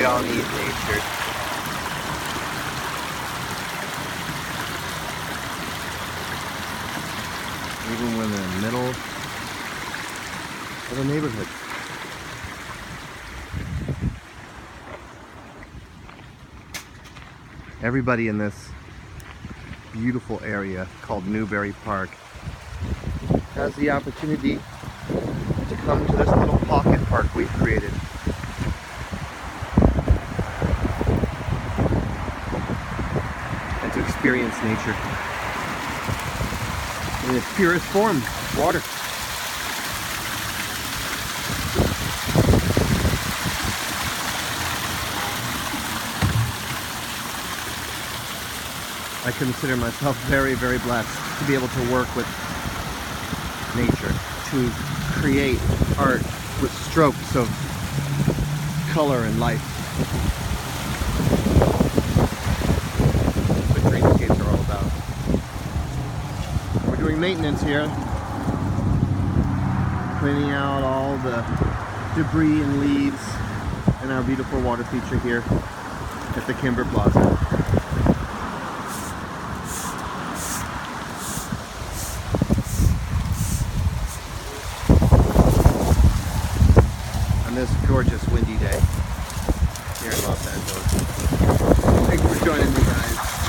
We all need nature. Even when they're in the middle of a neighborhood. Everybody in this beautiful area called Newbury Park has the opportunity to come to this little pocket park we've created. And to experience nature in its purest form, water. I consider myself very, very blessed to be able to work with nature, to create art with strokes of color and life. That's what dreamscapes are all about. We're doing maintenance here, cleaning out all the debris and leaves in our beautiful water feature here at the Kimber Plaza. On this gorgeous windy day here in Los Angeles. Thanks for joining me, guys.